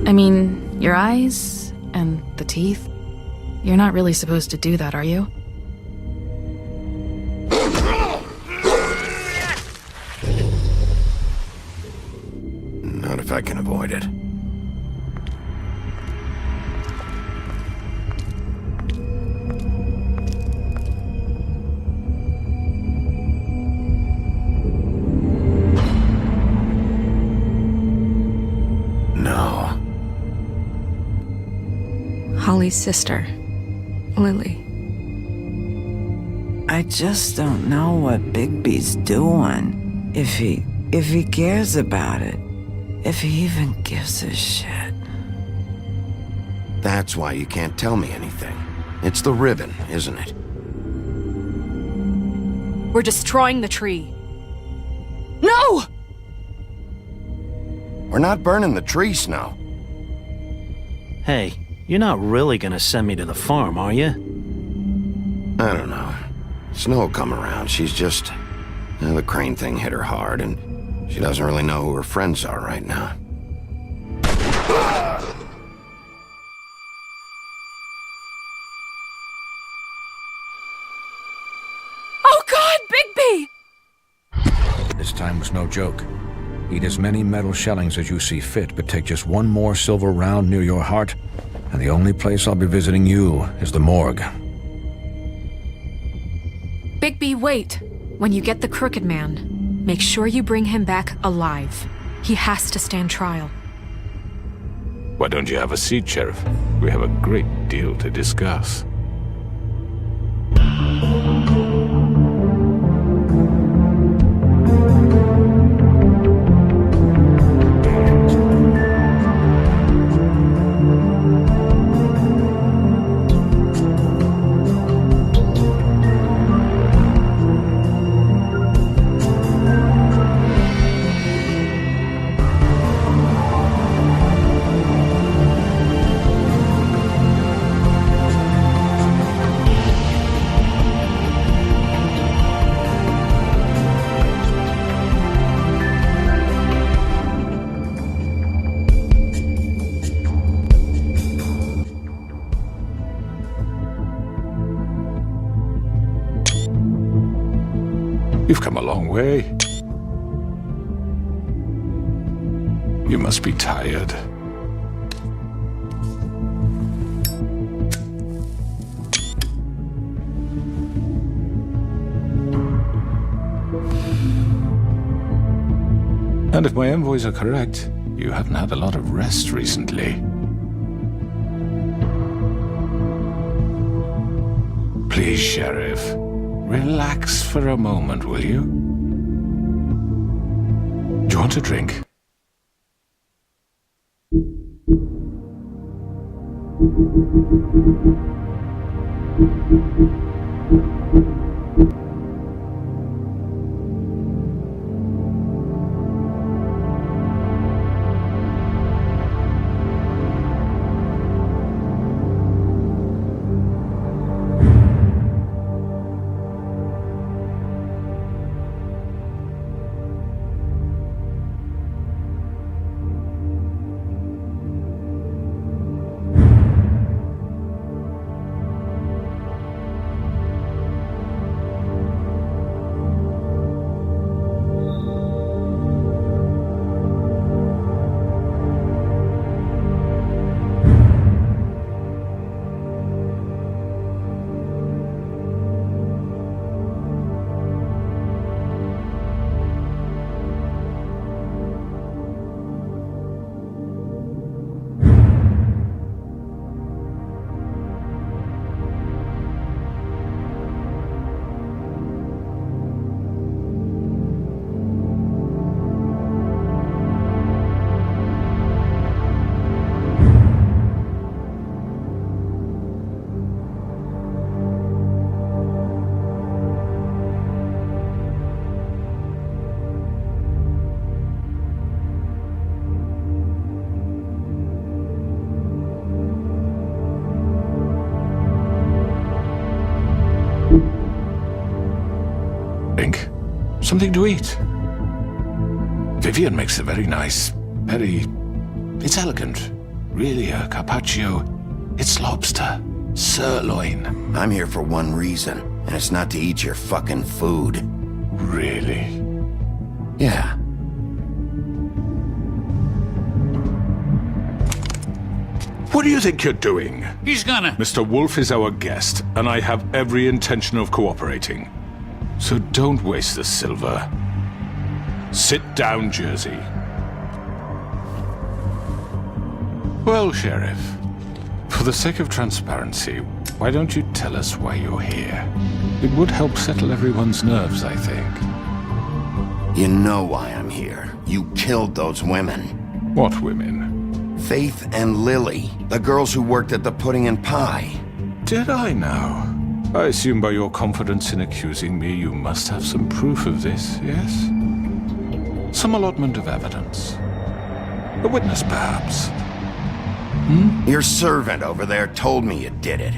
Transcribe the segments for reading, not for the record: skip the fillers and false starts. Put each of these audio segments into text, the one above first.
I mean, your eyes and the teeth. You're not really supposed to do that, are you? Not if I can avoid it. No. Holly's sister, Lily. I just don't know what Bigby's doing. If he cares about it. If he even gives a shit. That's why you can't tell me anything. It's the ribbon, isn't it? We're destroying the tree. No! We're not burning the tree, Snow. Hey, you're not really gonna send me to the farm, are you? I don't know. Snow will come around. She's just... the crane thing hit her hard, and she doesn't really know who her friends are right now. Oh God, Bigby! This time was no joke. Eat as many metal shellings as you see fit, but take just one more silver round near your heart, and the only place I'll be visiting you is the morgue. Bigby, wait. When you get the Crooked Man, make sure you bring him back alive. He has to stand trial. Why don't you have a seat, Sheriff? We have a great deal to discuss. You've come a long way. You must be tired. And if my envoys are correct, you haven't had a lot of rest recently. Please, Sheriff. Relax for a moment, will you? Do you want a drink? Drink. Something to eat. Vivian makes a very nice, it's elegant. Really, a carpaccio? It's lobster. Sirloin. I'm here for one reason, and it's not to eat your fucking food. Really? Yeah. What do you think you're doing? He's gonna... Mr. Wolf is our guest, and I have every intention of cooperating. So don't waste the silver. Sit down, Jersey. Well, Sheriff, for the sake of transparency, why don't you tell us why you're here? It would help settle everyone's nerves, I think. You know why I'm here. You killed those women. What women? Faith and Lily, the girls who worked at the Pudding and Pie. Did I now? I assume by your confidence in accusing me, you must have some proof of this, yes? Some allotment of evidence. A witness, perhaps. Your servant over there told me you did it.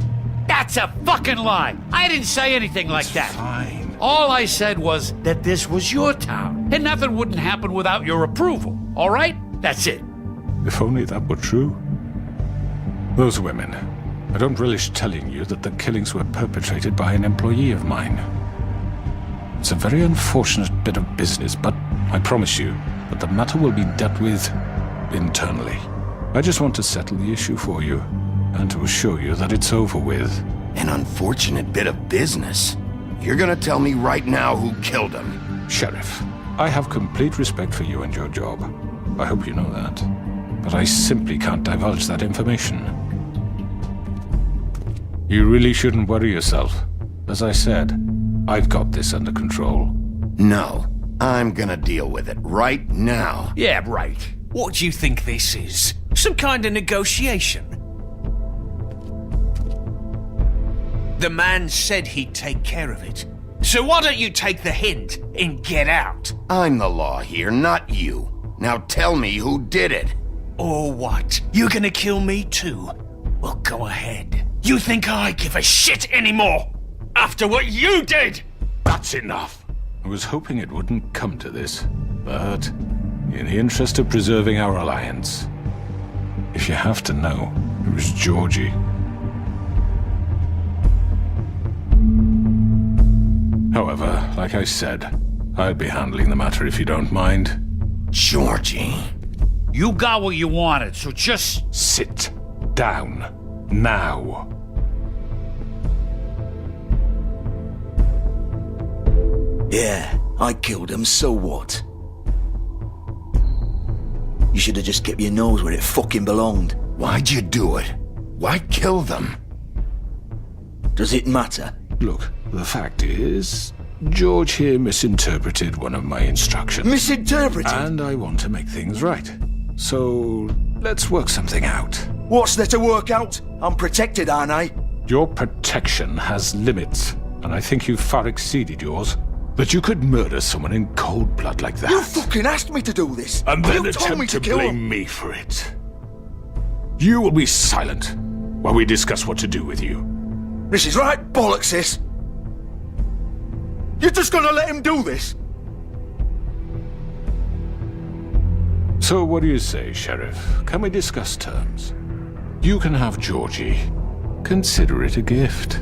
That's a fucking lie. I didn't say anything like that. Fine. All I said was that this was your town, and nothing wouldn't happen without your approval. All right? That's it. If only that were true. Those women. I don't relish telling you that the killings were perpetrated by an employee of mine. It's a very unfortunate bit of business, but I promise you that the matter will be dealt with internally. I just want to settle the issue for you, and to assure you that it's over with. An unfortunate bit of business. You're gonna tell me right now who killed him. Sheriff, I have complete respect for you and your job. I hope you know that. But I simply can't divulge that information. You really shouldn't worry yourself. As I said, I've got this under control. No, I'm gonna deal with it right now. Yeah, right. What do you think this is? Some kind of negotiation? The man said he'd take care of it. So why don't you take the hint and get out? I'm the law here, not you. Now tell me who did it. Or what? You're gonna kill me too? Well, go ahead. You think I give a shit anymore? After what you did? That's enough. I was hoping it wouldn't come to this, but in the interest of preserving our alliance, if you have to know, it was Georgie. However, like I said, I'll be handling the matter if you don't mind. Georgie. You got what you wanted, so just... Sit down. Now. Yeah, I killed him, so what? You should have just kept your nose where it fucking belonged. Why'd you do it? Why kill them? Does it matter? Look, the fact is, George here misinterpreted one of my instructions. Misinterpreted? And I want to make things right. So, let's work something out. What's there to work out? I'm protected, aren't I? Your protection has limits, and I think you've far exceeded yours. But you could murder someone in cold blood like that. You fucking asked me to do this! And then you told me attempt to kill blame him. me for it. You will be silent while we discuss what to do with you. This is right bollocks, sis. You're just gonna let him do this? So what do you say, Sheriff? Can we discuss terms? You can have Georgie. Consider it a gift,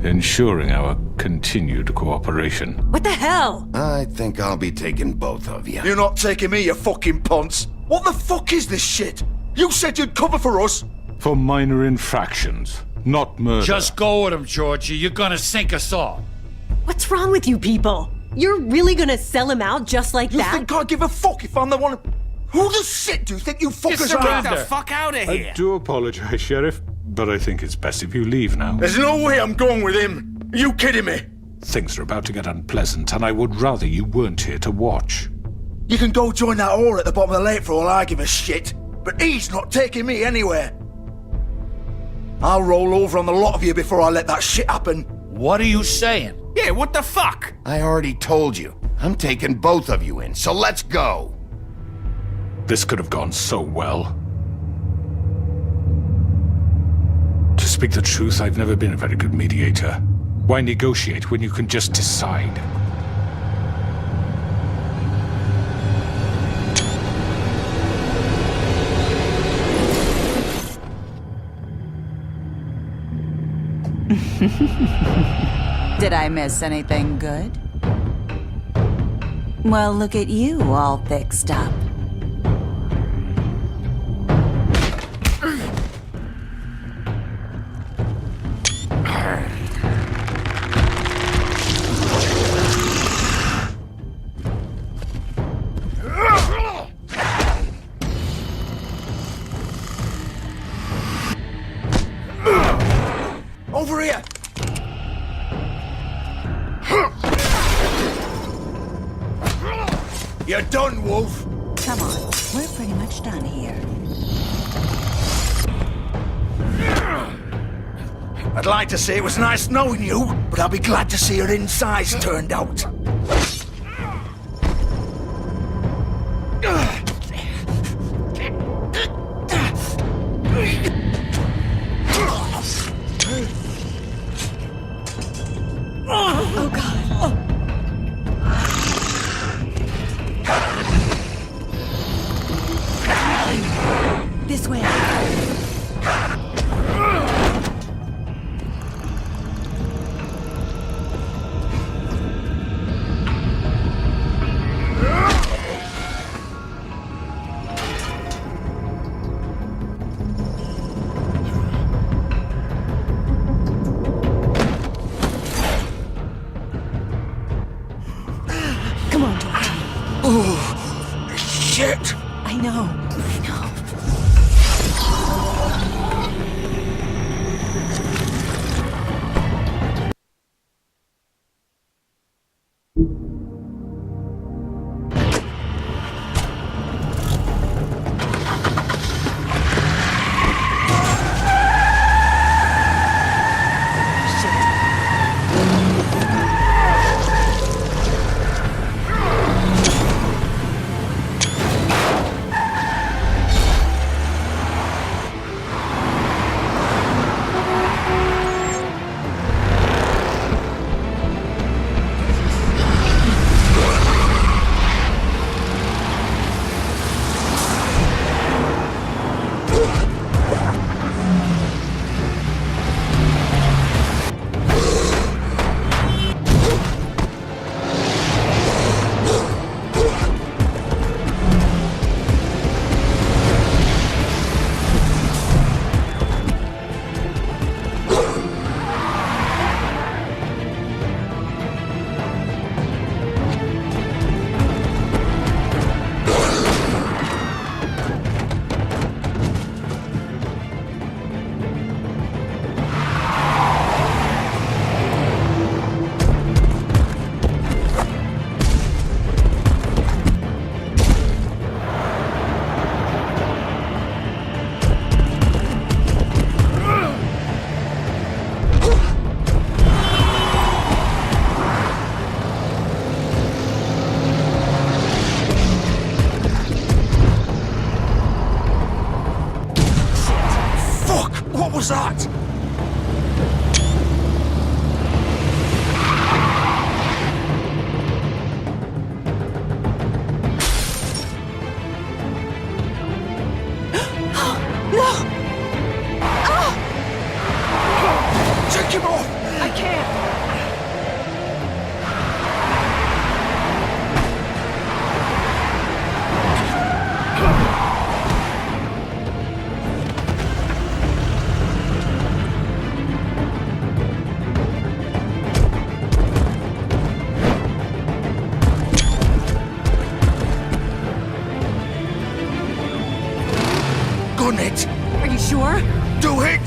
ensuring our continued cooperation. What the hell? I think I'll be taking both of you. You're not taking me, you fucking ponce. What the fuck is this shit? You said you'd cover for us. For minor infractions, not murder. Just go with him, Georgie. You're gonna sink us all. What's wrong with you people? You're really gonna sell him out just like You that? think I give a fuck if I'm the one? Who the shit do you think you fuckers are? surrender. Get the fuck out of here! I do apologize, Sheriff, but I think it's best if you leave now. There's no way I'm going with him. Are you kidding me? Things are about to get unpleasant, and I would rather you weren't here to watch. You can go join that whore at the bottom of the lake for all I give a shit. But he's not taking me anywhere. I'll roll over on the lot of you before I let that shit happen. What are you saying? Yeah, what the fuck? I already told you. I'm taking both of you in, so let's go. This could have gone so well. To speak the truth, I've never been a very good mediator. Why negotiate when you can just decide? Did I miss anything good? Well, look at you all fixed up. Over here! You're done, Wolf! Come on, we're pretty much done here. I'd like to say it was nice knowing you, but I'll be glad to see your insides turned out. Oh god. This way. Come on, George. Oh, shit! I know. What was that? Take him off! I can't. Gun it! Are you sure? Do it!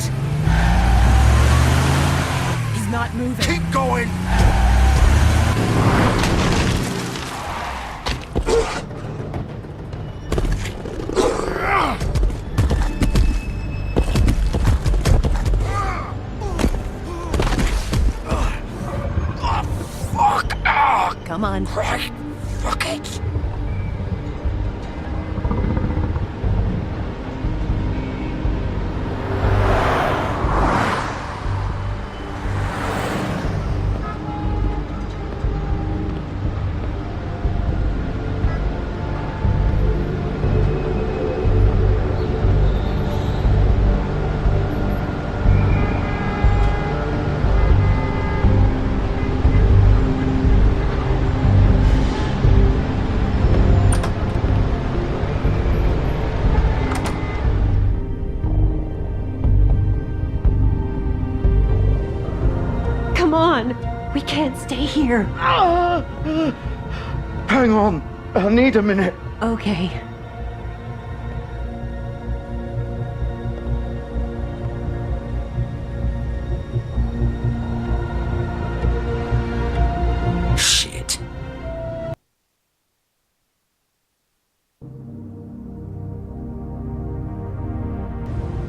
He's not moving. Keep going! Come on. Right. Fuck it. can't stay here. Hang on. I need a minute. Okay. Shit.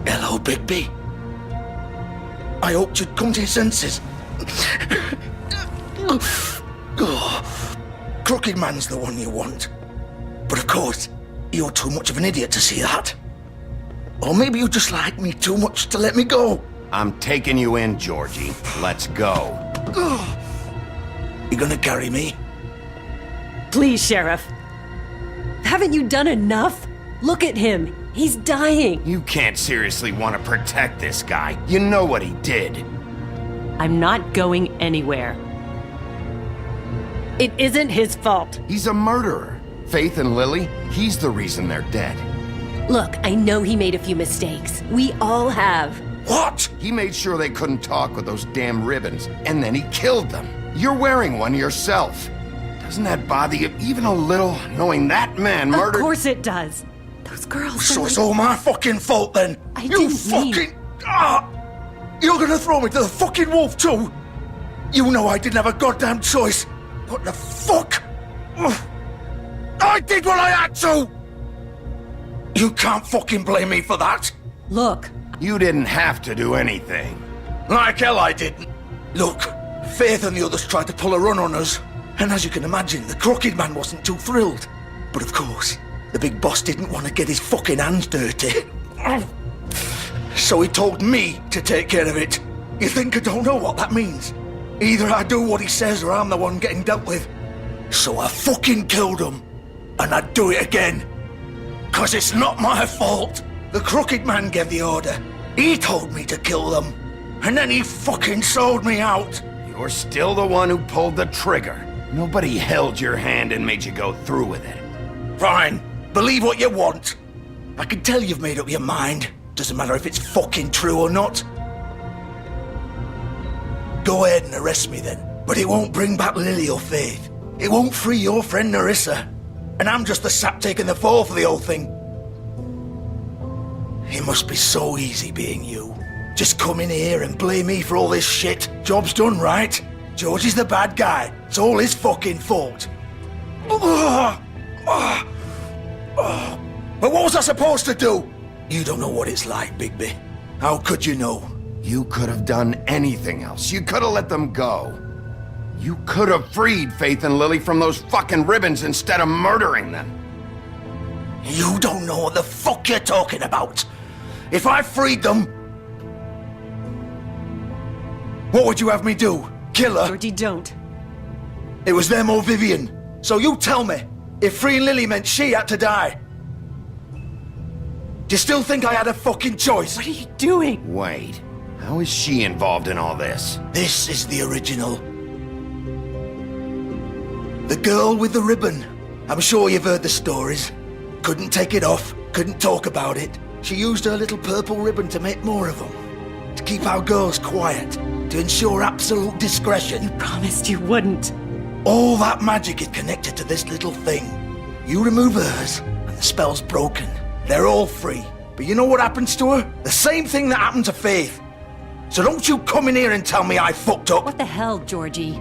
Hello, Bigby. I hoped you'd come to your senses. Oh, Crooked Man's the one you want. But of course, you're too much of an idiot to see that. Or maybe you just like me too much to let me go. I'm taking you in, Georgie. Let's go. You gonna carry me? Please, Sheriff. Haven't you done enough? Look at him. He's dying. You can't seriously want to protect this guy. You know what he did. I'm not going anywhere. It isn't his fault. He's a murderer. Faith and Lily, he's the reason they're dead. Look, I know he made a few mistakes. We all have. What? He made sure they couldn't talk with those damn ribbons, and then he killed them. You're wearing one yourself. Doesn't that bother you even a little, knowing that man murdered— Of course it does. Those girls. So it's all my fucking fault then? You fucking... You're gonna throw me to the fucking wolf too? You know I didn't have a goddamn choice. What the fuck? I did what I had to! You can't fucking blame me for that. Look. You didn't have to do anything. Like hell I didn't. Look, Faith and the others tried to pull a run on us. And as you can imagine, the Crooked Man wasn't too thrilled. But of course, the big boss didn't want to get his fucking hands dirty. So he told me to take care of it. You think I don't know what that means? Either I do what he says or I'm the one getting dealt with. So I fucking killed him. And I'd do it again. 'Cause it's not my fault. The Crooked Man gave the order. He told me to kill them. And then he fucking sold me out. You're still the one who pulled the trigger. Nobody held your hand and made you go through with it. Fine. Believe what you want. I can tell you've made up your mind. Doesn't matter if it's fucking true or not. Go ahead and arrest me then. But it won't bring back Lily or Faith. It won't free your friend Nerissa. And I'm just the sap taking the fall for the whole thing. It must be so easy being you. Just come in here and blame me for all this shit. Job's done, right? George is the bad guy. It's all his fucking fault. But what was I supposed to do? You don't know what it's like, Bigby. How could you know? You could have done anything else. You could have let them go. You could have freed Faith and Lily from those fucking ribbons instead of murdering them. You don't know what the fuck you're talking about. If I freed them... What would you have me do? Kill her? Georgie, don't. It was them or Vivian. So you tell me, if freeing Lily meant she had to die, do you still think I had a fucking choice? What are you doing? Wait, how is she involved in all this? This is the original. The girl with the ribbon. I'm sure you've heard the stories. Couldn't take it off, couldn't talk about it. She used her little purple ribbon to make more of them. To keep our girls quiet. To ensure absolute discretion. You promised you wouldn't. All that magic is connected to this little thing. You remove hers, and the spell's broken. They're all free. But you know what happens to her? The same thing that happened to Faith. So don't you come in here and tell me I fucked up. What the hell, Georgie?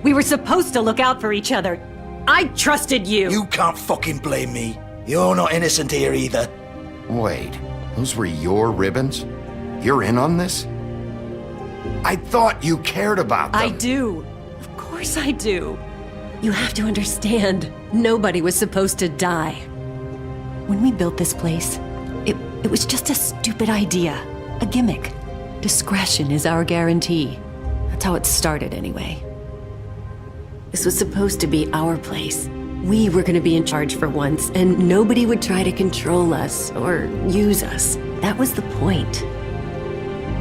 We were supposed to look out for each other. I trusted you. You can't fucking blame me. You're not innocent here either. Wait, those were your ribbons? You're in on this? I thought you cared about them. I do. Of course I do. You have to understand, nobody was supposed to die. When we built this place, it was just a stupid idea. A gimmick. Discretion is our guarantee. That's how it started anyway. This was supposed to be our place. We were going to be in charge for once, and nobody would try to control us or use us. That was the point.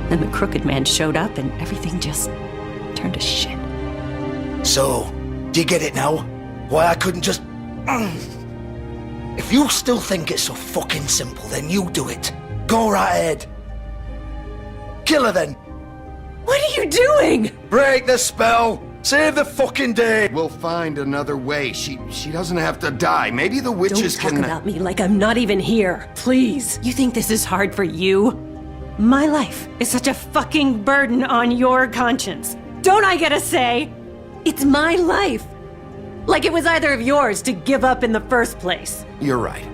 Then the Crooked Man showed up and everything just turned to shit. So, do you get it now? Why I couldn't just... If you still think it's so fucking simple, then you do it. Go right ahead. Kill her then. What are you doing? Break the spell. Save the fucking day! We'll find another way. She doesn't have to die. Maybe the witches Don't talk can... about me like I'm not even here. Please. You think this is hard for you? My life is such a fucking burden on your conscience. Don't I get a say? It's my life. Like it was either of yours to give up in the first place. You're right.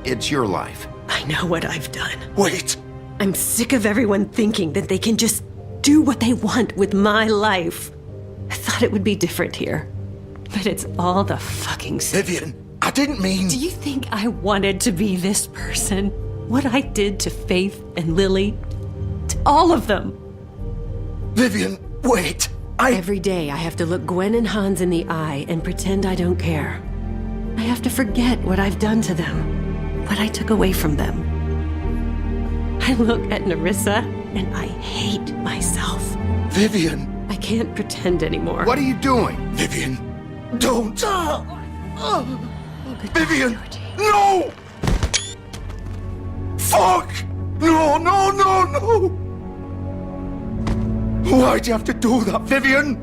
It's your life. I know what I've done. Wait! I'm sick of everyone thinking that they can just do what they want with my life. I thought it would be different here. But it's all the fucking same. Vivian, I didn't mean... Do you think I wanted to be this person? What I did to Faith and Lily? To all of them? Vivian, wait. Every day I have to look Gwen and Hans in the eye and pretend I don't care. I have to forget what I've done to them, what I took away from them. I look at Nerissa and I hate myself. Vivian! I can't pretend anymore. What are you doing? Vivian, don't! Vivian, no! Fuck! No, no, no, no! Why'd you have to do that, Vivian?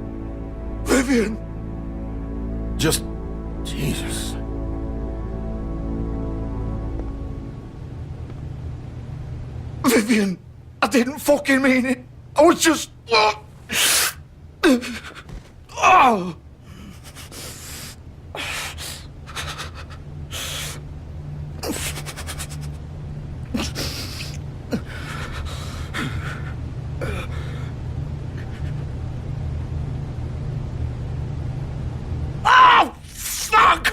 Vivian! Just... Jesus. Vivian, I didn't fucking mean it. I was just... Oh! Oh, fuck!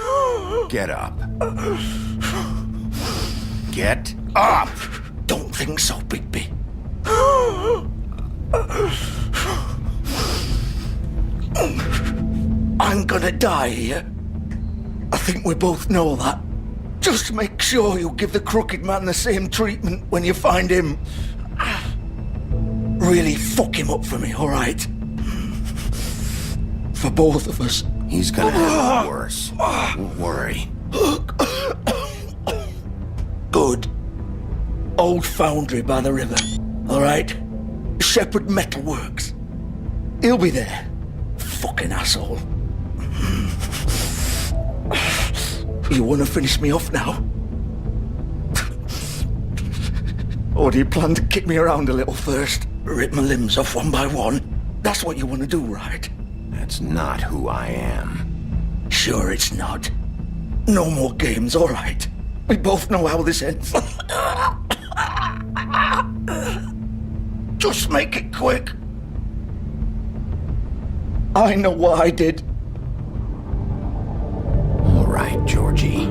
Get up. Get up! Don't think so, Bigby. I'm gonna die here. I think we both know that. Just make sure you give the crooked man the same treatment when you find him. Really fuck him up for me, alright? For both of us. He's gonna have it worse. Don't worry. Good. Old foundry by the river, alright? Shepherd Metalworks. He'll be there. Fucking asshole. You wanna finish me off now? Or do you plan to kick me around a little first? Rip my limbs off one by one? That's what you wanna do, right? That's not who I am. Sure it's not. No more games, alright? We both know how this ends. Just make it quick. I know what I did. All right, Georgie.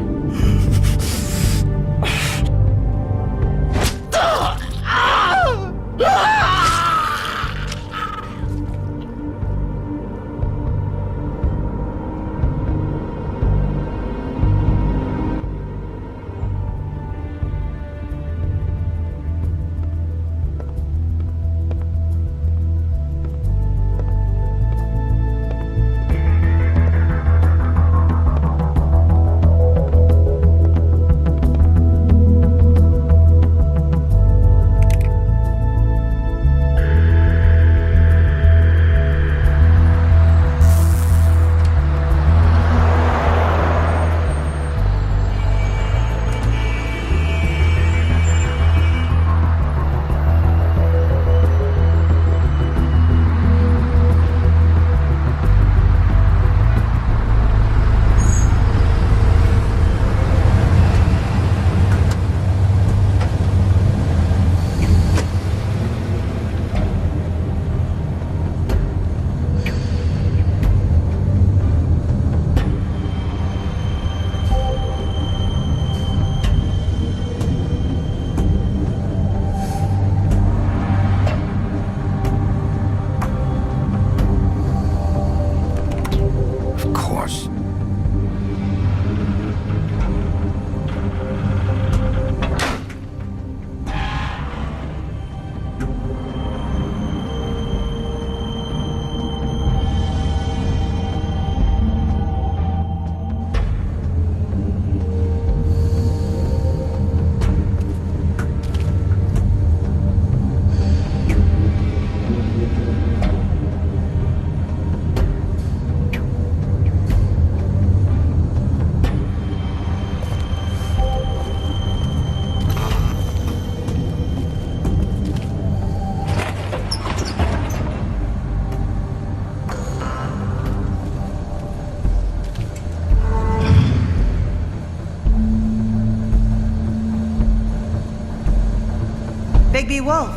Bigby Wolf.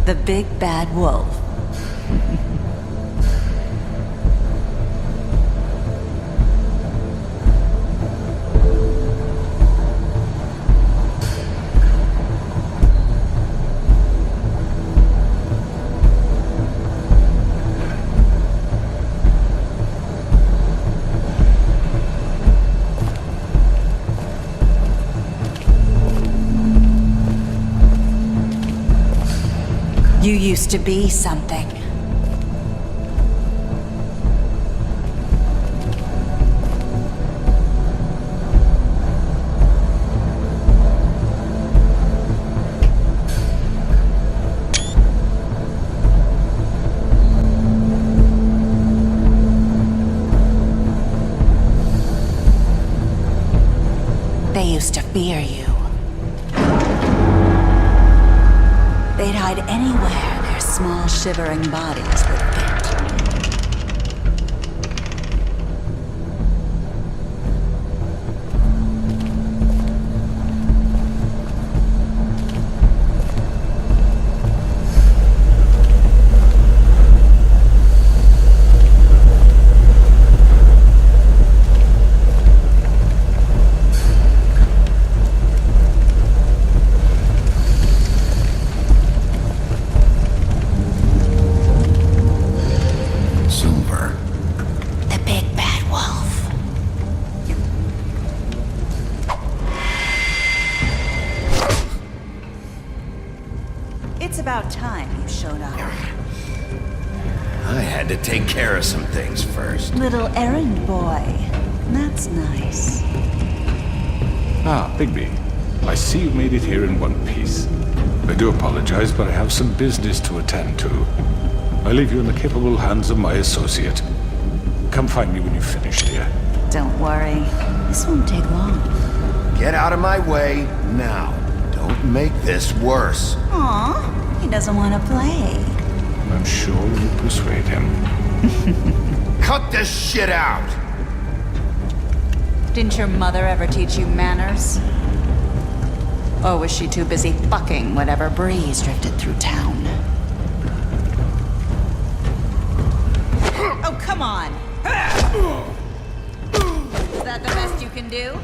The big bad wolf. You used to be something. They used to fear you. They'd hide anywhere their small, shivering bodies would fit. It's about time you showed up. I had to take care of some things first. Little errand boy. That's nice. Ah, Bigby. I see you made it here in one piece. I do apologize, but I have some business to attend to. I leave you in the capable hands of my associate. Come find me when you've finished here. Don't worry. This won't take long. Get out of my way now. Don't make this worse. Aw, he doesn't want to play. I'm sure you persuade him. Cut this shit out! Didn't your mother ever teach you manners? Or was she too busy fucking whatever breeze drifted through town? Oh, come on! Is that the best you can do?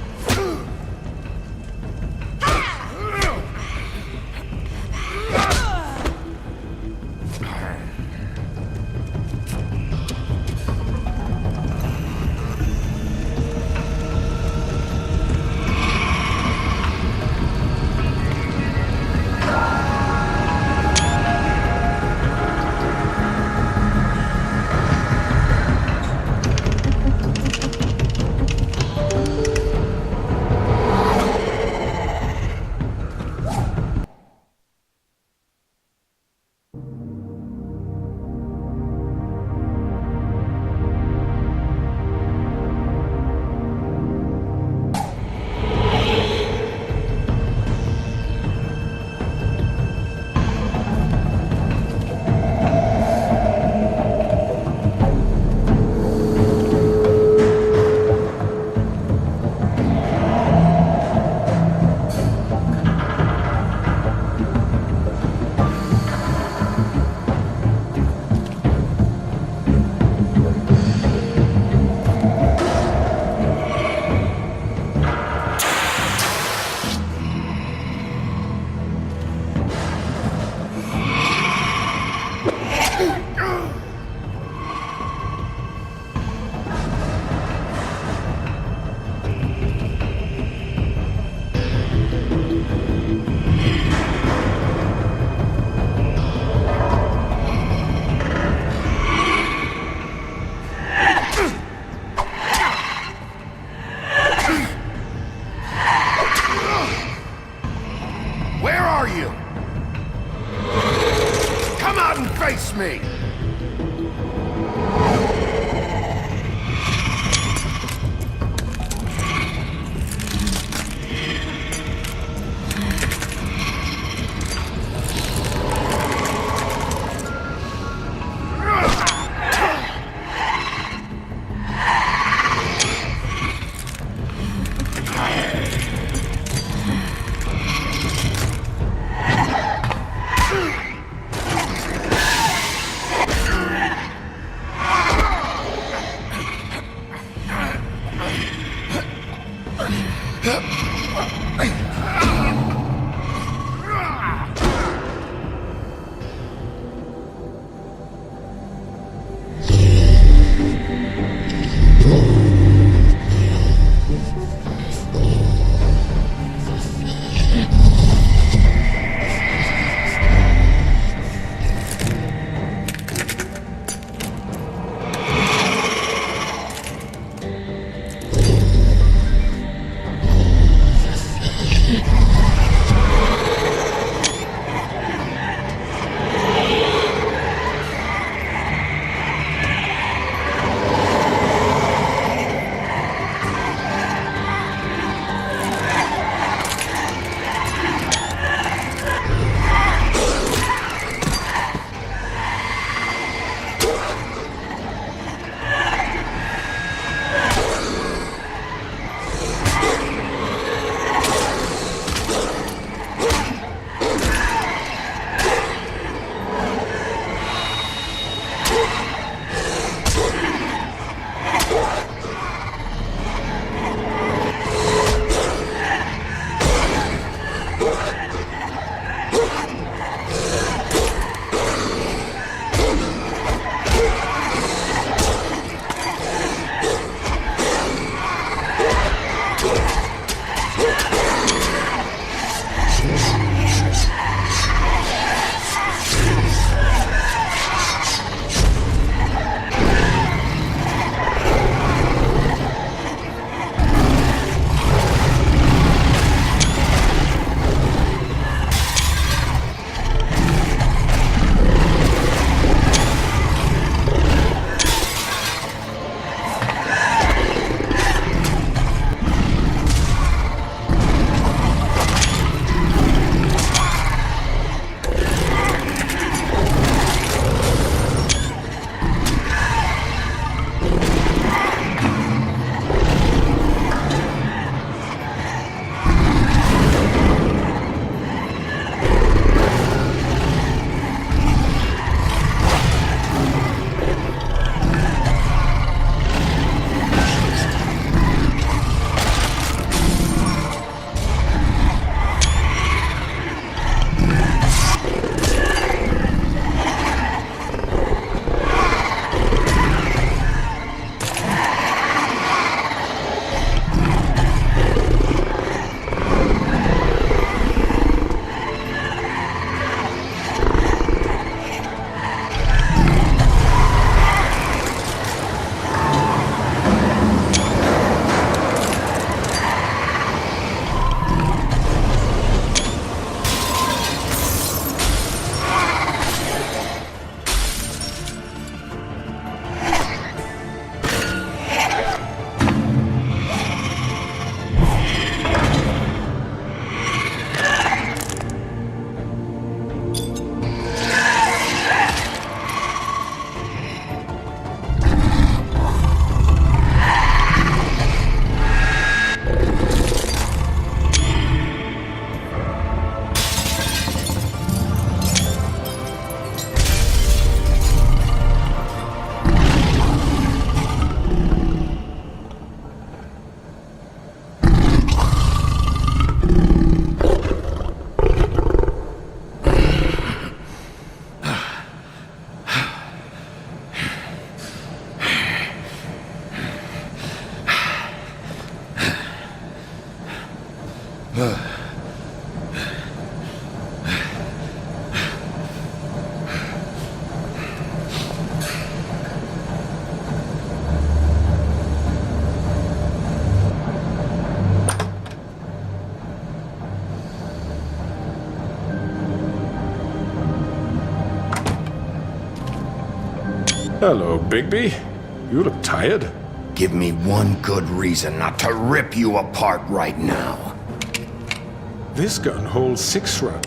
Where are you? Come out and face me! Hello, Bigby. You look tired. Give me one good reason not to rip you apart right now. This gun holds 6 rounds.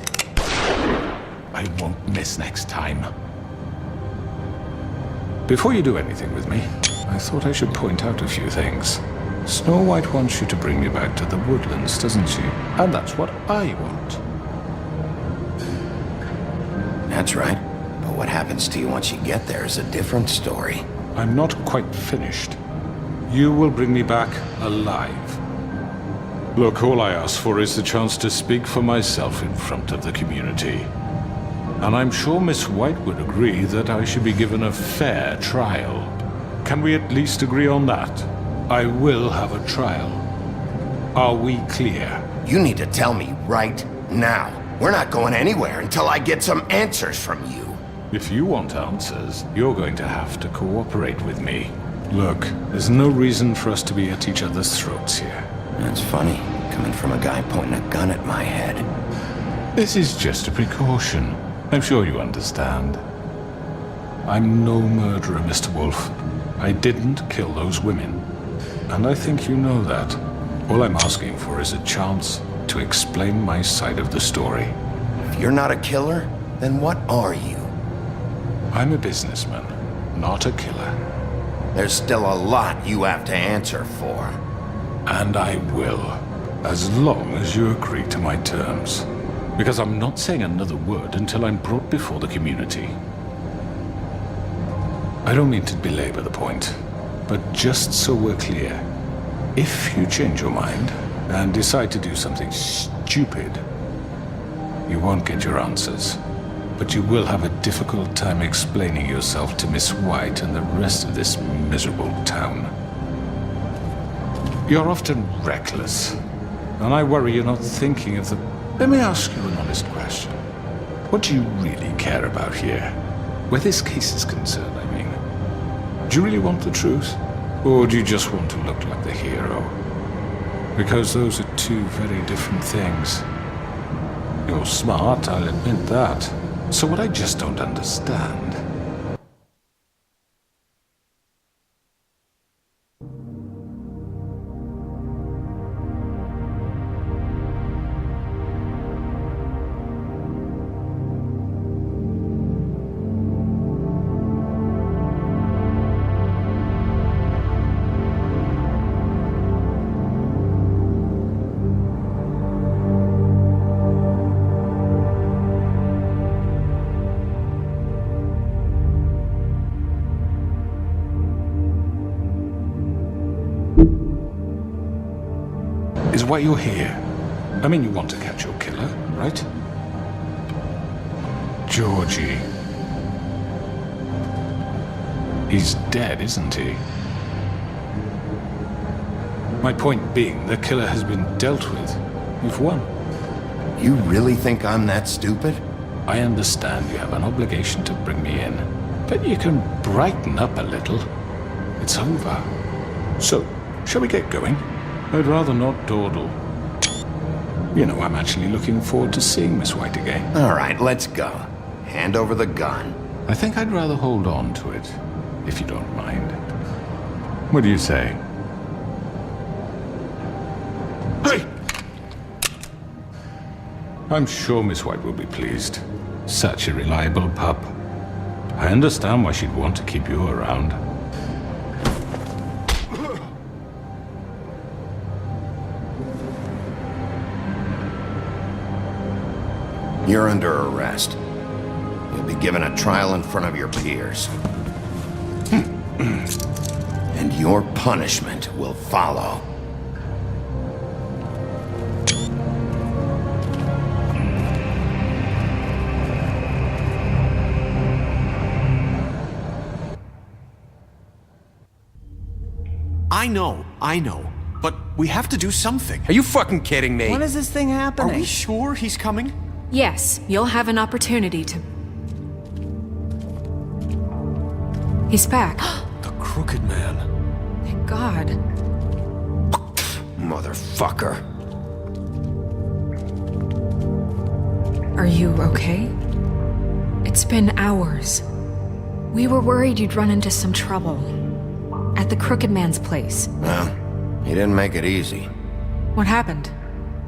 I won't miss next time. Before you do anything with me, I thought I should point out a few things. Snow White wants you to bring me back to the woodlands, doesn't she? And that's what I want. That's right. But what happens to you once you get there is a different story. I'm not quite finished. You will bring me back alive. Look, all I ask for is the chance to speak for myself in front of the community. And I'm sure Miss White would agree that I should be given a fair trial. Can we at least agree on that? I will have a trial. Are we clear? You need to tell me right now. We're not going anywhere until I get some answers from you. If you want answers, you're going to have to cooperate with me. Look, there's no reason for us to be at each other's throats here. That's funny, coming from a guy pointing a gun at my head. This is just a precaution. I'm sure you understand. I'm no murderer, Mr. Wolf. I didn't kill those women. And I think you know that. All I'm asking for is a chance to explain my side of the story. If you're not a killer, then what are you? I'm a businessman, not a killer. There's still a lot you have to answer for. And I will, as long as you agree to my terms. Because I'm not saying another word until I'm brought before the community. I don't mean to belabor the point, but just so we're clear, if you change your mind and decide to do something stupid, you won't get your answers. But you will have a difficult time explaining yourself to Miss White and the rest of this miserable town. You're often reckless, and I worry you're not thinking of the... Let me ask you an honest question. What do you really care about here? Where this case is concerned, I mean. Do you really want the truth? Or do you just want to look like the hero? Because those are two very different things. You're smart, I'll admit that. So what I just don't understand... is why you're here. I mean, you want to catch your killer, right? Georgie. He's dead, isn't he? My point being, the killer has been dealt with. You've won. You really think I'm that stupid? I understand you have an obligation to bring me in, but you can brighten up a little. It's over. So, shall we get going? I'd rather not dawdle. You know, I'm actually looking forward to seeing Miss White again. All right, let's go. Hand over the gun. I think I'd rather hold on to it, if you don't mind. What do you say? Hey! I'm sure Miss White will be pleased. Such a reliable pup. I understand why she'd want to keep you around. You're under arrest. You'll be given a trial in front of your peers. And your punishment will follow. I know. But we have to do something. Are you fucking kidding me? When is this thing happening? Are we sure he's coming? Yes, you'll have an opportunity to... He's back. The Crooked Man. Thank God. Motherfucker. Are you okay? It's been hours. We were worried you'd run into some trouble. At the Crooked Man's place. Well, he didn't make it easy. What happened?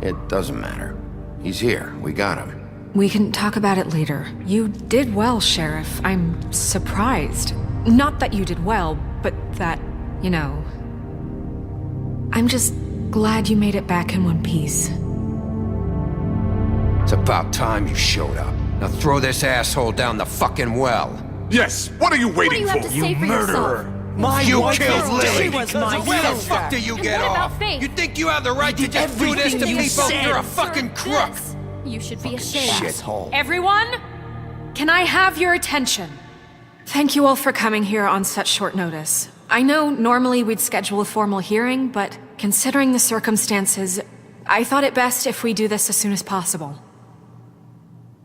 It doesn't matter. He's here. We got him. We can talk about it later. You did well, Sheriff. I'm surprised. Not that you did well, but that, you know... I'm just glad you made it back in one piece. It's about time you showed up. Now throw this asshole down the fucking well. Yes, what are you waiting What do you have to say for yourself? My You wife killed is Lily. dead because of Where the sister. fuck do you And get what about off? Faith? You think you have the right to just do this to everything you people? said. You're a fucking crook. This. You should be ashamed. Shithole. Everyone, can I have your attention? Thank you all for coming here on such short notice. I know normally we'd schedule a formal hearing, but considering the circumstances, I thought it best if we do this as soon as possible.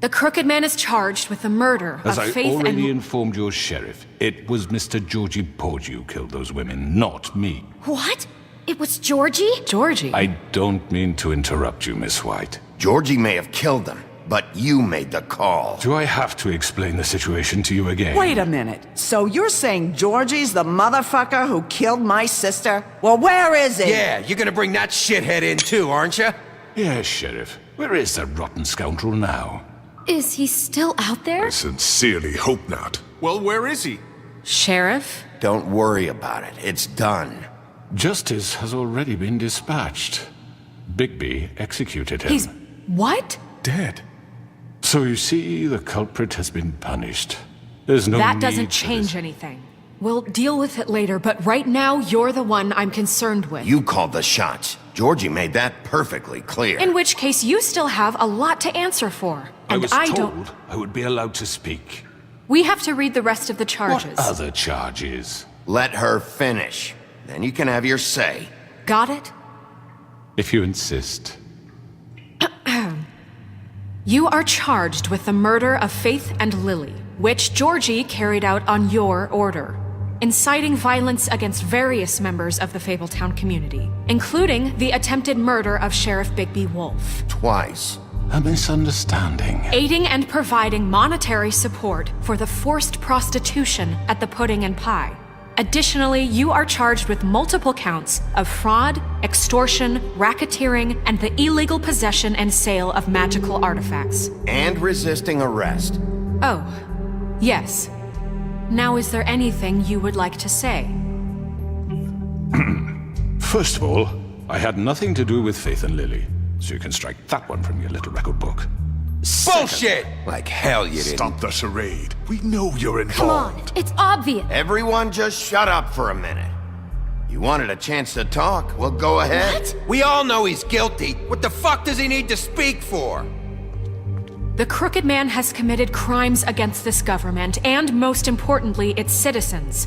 The Crooked Man is charged with the murder As of I Faith already and... informed your sheriff, it was Mr. Georgie Porge who killed those women, not me. What? It was Georgie? Georgie? I don't mean to interrupt you, Miss White. Georgie may have killed them, but you made the call. Do I have to explain the situation to you again? Wait a minute. So you're saying Georgie's the motherfucker who killed my sister? Well, where is he? Yeah, you're gonna bring that shithead in too, aren't you? Yes, Sheriff. Where is that rotten scoundrel now? Is he still out there? I sincerely hope not. Well, where is he? Sheriff? Don't worry about it. It's done. Justice has already been dispatched. Bigby executed him. He's... what? Dead. So you see, the culprit has been punished. There's no That need doesn't for change this. anything. We'll deal with it later, but right now, you're the one I'm concerned with. You called the shots. Georgie made that perfectly clear. In which case, you still have a lot to answer for. I And was I told don't... I would be allowed to speak. We have to read the rest of the charges. What other charges? Let her finish. Then you can have your say. Got it? If you insist. You are charged with the murder of Faith and Lily, which Georgie carried out on your order, inciting violence against various members of the Fabletown community, including the attempted murder of Sheriff Bigby Wolf. Twice. A misunderstanding. Aiding and providing monetary support for the forced prostitution at the Pudding and Pie. Additionally, you are charged with multiple counts of fraud, extortion, racketeering, and the illegal possession and sale of magical artifacts. And resisting arrest. Oh, yes. Now, is there anything you would like to say? First of all, I had nothing to do with Faith and Lily, so you can strike that one from your little record book. Bullshit! Like hell you didn't. Stop the charade. We know you're involved. Come on, it's obvious. Everyone just shut up for a minute. You wanted a chance to talk? Well, go ahead. What? We all know he's guilty. What the fuck does he need to speak for? The Crooked Man has committed crimes against this government and, most importantly, its citizens.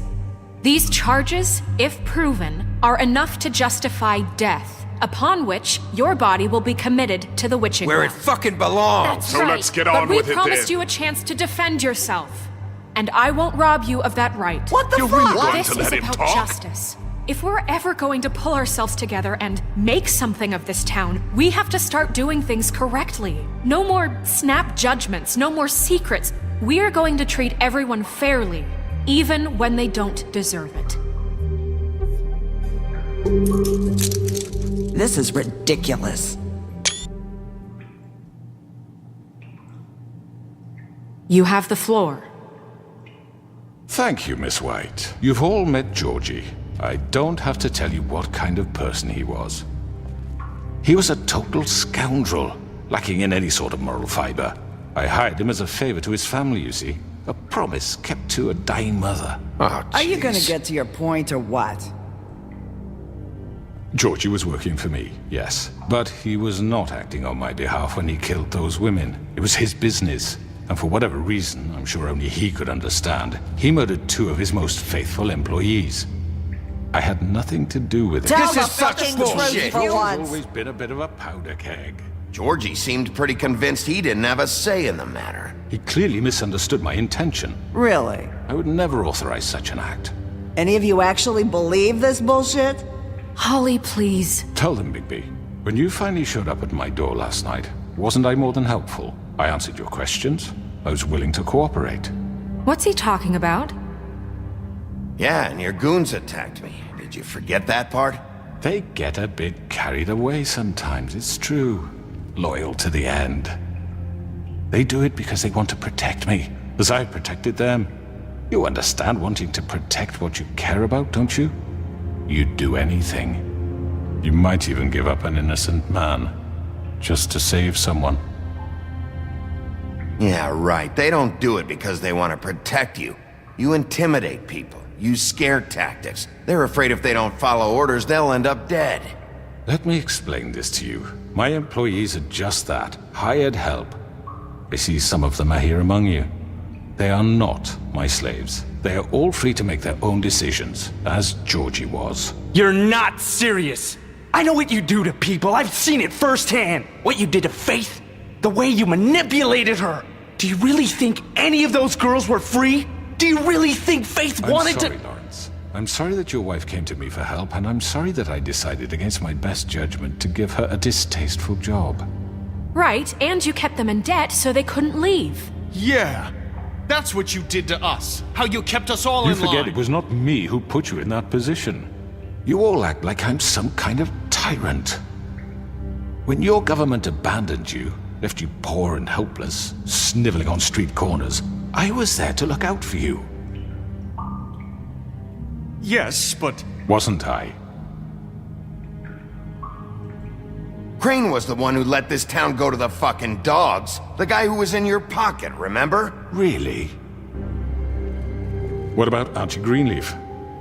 These charges, if proven, are enough to justify death, upon which your body will be committed to the witching Where well. it fucking belongs. That's So right. let's get But on we with it promised then. you a chance to defend yourself, and I won't rob you of that right. What the You're fuck? really going This to is let him about talk? justice. If we're ever going to pull ourselves together and make something of this town, we have to start doing things correctly. No more snap judgments, no more secrets. We are going to treat everyone fairly, even when they don't deserve it. This is ridiculous. You have the floor. Thank you, Miss White. You've all met Georgie. I don't have to tell you what kind of person he was. He was a total scoundrel, lacking in any sort of moral fiber. I hired him as a favor to his family, you see. A promise kept to a dying mother. Oh, Are you gonna jeez. get to your point or what? Georgie was working for me, yes. But he was not acting on my behalf when he killed those women. It was his business. And for whatever reason, I'm sure only he could understand, he murdered 2 of his most faithful employees. I had nothing to do with it. Tell This the is such fucking bullshit. truth for He's once. always been a bit of a powder keg. Georgie seemed pretty convinced he didn't have a say in the matter. He clearly misunderstood my intention. Really? I would never authorize such an act. Any of you actually believe this bullshit? Holly, please. Tell them, Bigby. When you finally showed up at my door last night, wasn't I more than helpful? I answered your questions. I was willing to cooperate. What's he talking about? Yeah, and your goons attacked me. Did you forget that part? They get a bit carried away sometimes, it's true. Loyal to the end. They do it because they want to protect me, as I protected them. You understand wanting to protect what you care about, don't you? You'd do anything. You might even give up an innocent man, just to save someone. Yeah, right. They don't do it because they want to protect you. You intimidate people. use scare tactics. They're afraid if they don't follow orders, they'll end up dead. Let me explain this to you. My employees are just that, hired help. I see some of them are here among you. They are not my slaves. They are all free to make their own decisions, as Georgie was. You're not serious. I know what you do to people. I've seen it firsthand. What you did to Faith, the way you manipulated her. Do you really think any of those girls were free? Do you really think Faith wanted I'm sorry, Lawrence. I'm sorry that your wife came to me for help, and I'm sorry that I decided against my best judgment to give her a distasteful job. Right, and you kept them in debt so they couldn't leave. Yeah. That's what you did to us. How you kept us all You in line. forget it was not me who put you in that position. You all act like I'm some kind of tyrant. When your government abandoned you, left you poor and helpless, sniveling on street corners, I was there to look out for you. Yes, but... Wasn't I? Crane was the one who let this town go to the fucking dogs. The guy who was in your pocket, remember? Really? What about Auntie Greenleaf?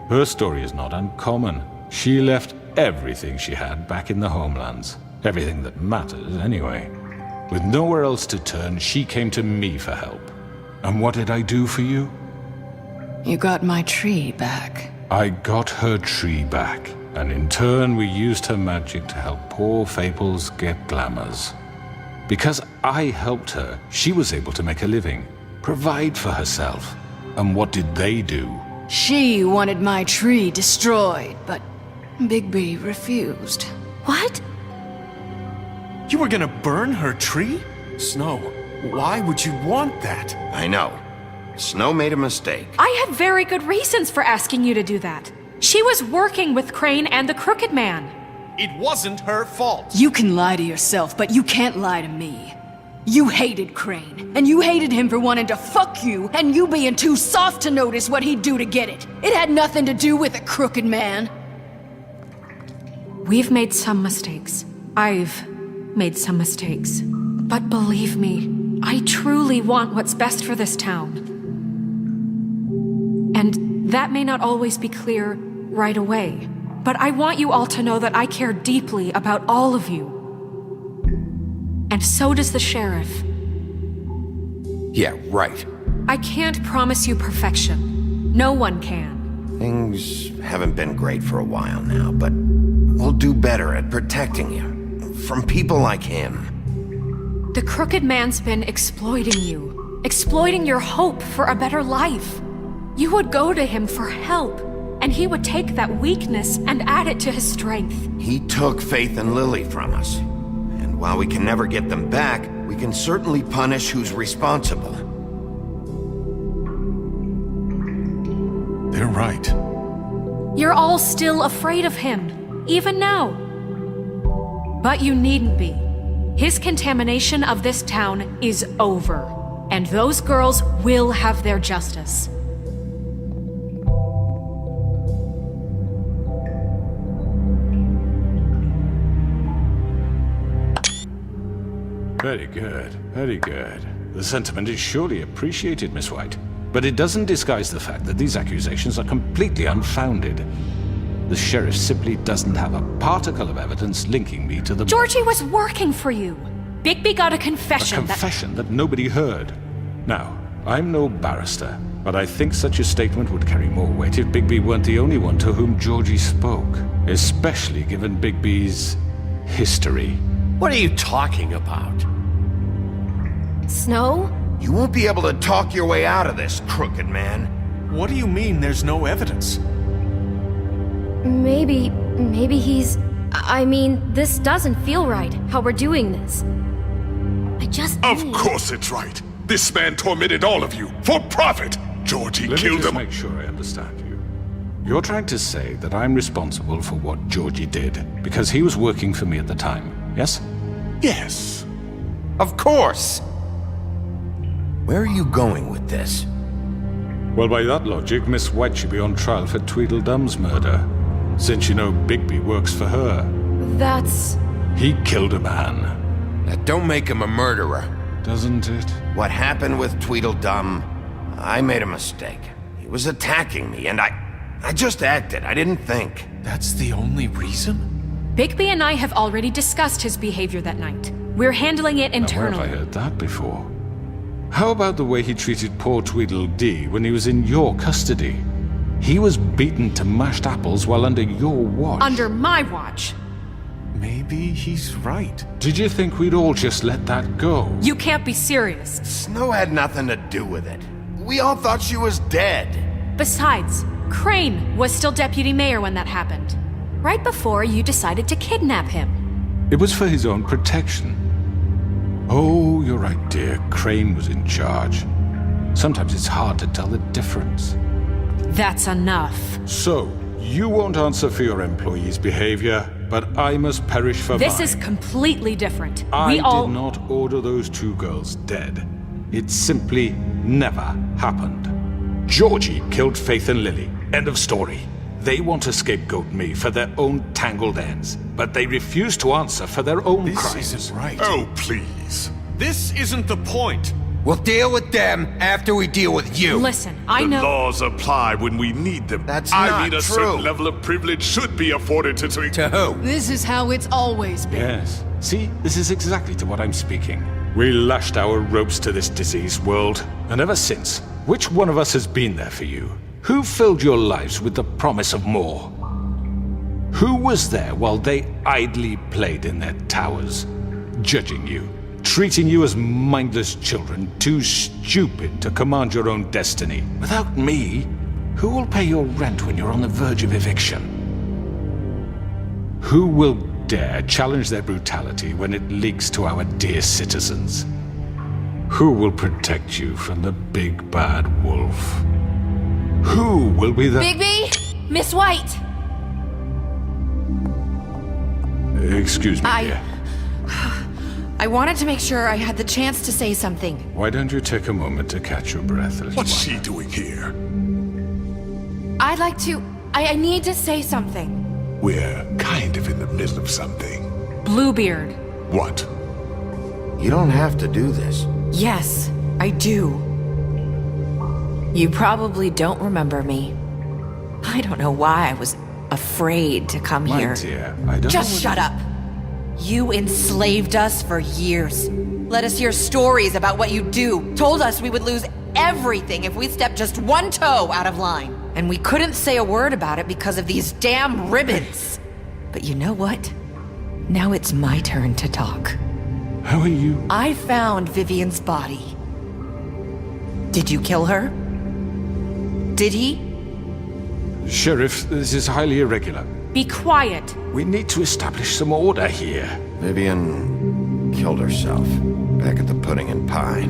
Her story is not uncommon. She left everything she had back in the homelands. Everything that matters, anyway. With nowhere else to turn, she came to me for help. And what did I do for you? You got my tree back. I got her tree back, and in turn we used her magic to help poor Faples get glamours. Because I helped her, she was able to make a living, provide for herself. And what did they do? She wanted my tree destroyed, but Bigby refused. What? You were gonna burn her tree? Snow, why would you want that? I know. Snow made a mistake. I had very good reasons for asking you to do that. She was working with Crane and the Crooked Man. It wasn't her fault. You can lie to yourself, but you can't lie to me. You hated Crane, and you hated him for wanting to fuck you, and you being too soft to notice what he'd do to get it. It had nothing to do with the Crooked Man. We've made some mistakes. I've made some mistakes. But believe me, I truly want what's best for this town. And that may not always be clear right away. But I want you all to know that I care deeply about all of you. And so does the sheriff. Yeah, right. I can't promise you perfection. No one can. Things haven't been great for a while now, but we'll do better at protecting you. From people like him. The Crooked Man's been exploiting you. Exploiting your hope for a better life. You would go to him for help, and he would take that weakness and add it to his strength. He took Faith and Lily from us. And while we can never get them back, we can certainly punish who's responsible. They're right. You're all still afraid of him, even now. But you needn't be. His contamination of this town is over, and those girls will have their justice. Very good, very good. The sentiment is surely appreciated, Miss White. But it doesn't disguise the fact that these accusations are completely unfounded. The sheriff simply doesn't have a particle of evidence linking me to the... Georgie was working for you. Bigby got a A confession confession that nobody heard. Now, I'm no barrister, but I think such a statement would carry more weight if Bigby weren't the only one to whom Georgie spoke. Especially given Bigby's history. What are you talking about? Snow? You won't be able to talk your way out of this, Crooked Man. What do you mean there's no evidence? Maybe he's... I mean, this doesn't feel right, how we're doing this. I just Of need... course it's right. This man tormented all of you for profit. Georgie Let me killed just him. make sure I understand you. You're trying to say that I'm responsible for what Georgie did because he was working for me at the time, yes? Yes. Of course! Where are you going with this? Well, by that logic, Miss White should be on trial for Tweedledum's murder, since you know Bigby works for her. That's... He killed a man. That don't make him a murderer. Doesn't it? What happened with Tweedledum, I made a mistake. He was attacking me, and I... I just acted. I didn't think. That's the only reason? Bigby and I have already discussed his behavior that night. We're handling it Now, where internally. have I heard that before? How about the way he treated poor Tweedledee when he was in your custody? He was beaten to mashed apples while under your watch. Under my watch. Maybe he's right. Did you think we'd all just let that go? You can't be serious. Snow had nothing to do with it. We all thought she was dead. Besides, Crane was still deputy mayor when that happened. Right before you decided to kidnap him. It was for his own protection. Oh, you're right, dear. Crane was in charge. Sometimes it's hard to tell the difference. That's enough. So, you won't answer for your employees' behavior, but I must perish for This mine. is completely different. I we all. did not order those two girls dead. It simply never happened. Georgie killed Faith and Lily. End of story. They want to scapegoat me for their own tangled ends, but they refuse to answer for their own crimes. This isn't right. Oh, please. This isn't the point. We'll deal with them after we deal with you. Listen, I The know. laws apply when we need them. That's I not mean, a true. certain level of privilege should be afforded to... To who? This is how it's always been. Yes. See, this is exactly to what I'm speaking. We lashed our ropes to this diseased world, and ever since, which one of us has been there for you? Who filled your lives with the promise of more? Who was there while they idly played in their towers, judging you, treating you as mindless children, too stupid to command your own destiny? Without me, who will pay your rent when you're on the verge of eviction? Who will dare challenge their brutality when it leaks to our dear citizens? Who will protect you from the big bad wolf? Who will be the... Bigby? Miss White! Excuse me, dear. I wanted to make sure I had the chance to say something. Why don't you take a moment to catch your breath, little What's one? she doing here? I'd like to... I need to say something. We're kind of in the middle of something. Bluebeard. What? You don't have to do this. Yes, I do. You probably don't remember me. I don't know why I was afraid to come My here. dear, I don't Just know shut up. You enslaved us for years. Let us hear stories about what you do. Told us we would lose everything if we stepped just one toe out of line. And we couldn't say a word about it because of these damn ribbons. But you know what? Now it's my turn to talk. How are you? I found Vivian's body. Did you kill her? Did he? Sheriff, this is highly irregular. Be quiet. We need to establish some order here. Vivian killed herself back at the Pudding and Pie.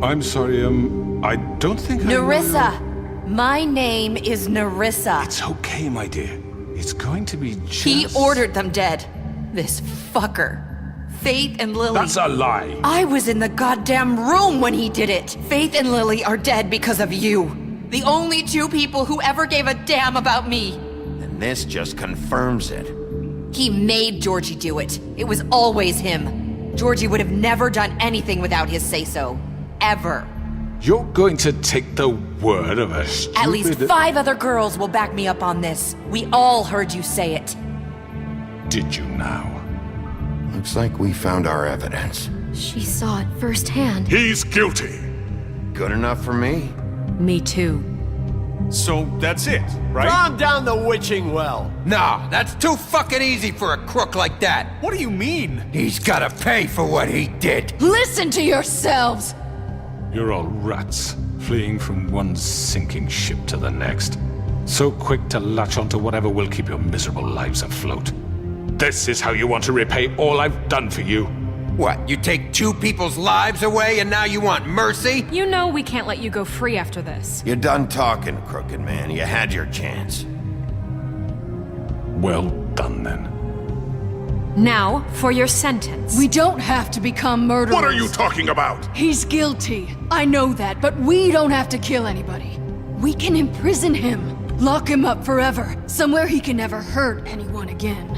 I'm sorry, I don't think I know Nerissa! My name is Nerissa. It's okay, my dear. It's going to be just... He ordered them dead. This fucker. Faith and Lily. That's a lie. I was in the goddamn room when he did it. Faith and Lily are dead because of you. The only two people who ever gave a damn about me. And this just confirms it. He made Georgie do it. It was always him. Georgie would have never done anything without his say-so. Ever. You're going to take the word of a stupid... At least 5 other girls will back me up on this. We all heard you say it. Did you now? Looks like we found our evidence. She saw it firsthand. He's guilty. Good enough for me? Me too. So that's it, right? Calm down the witching well. Nah, that's too fucking easy for a crook like that. What do you mean? He's gotta pay for what he did. Listen to yourselves! You're all rats, fleeing from one sinking ship to the next. So quick to latch onto whatever will keep your miserable lives afloat. This is how you want to repay all I've done for you? What, you take 2 people's lives away and now you want mercy? You know we can't let you go free after this. You're done talking, crooked man. You had your chance. Well done, then. Now, for your sentence. We don't have to become murderers. What are you talking about? He's guilty. I know that, but we don't have to kill anybody. We can imprison him. Lock him up forever. Somewhere he can never hurt anyone again.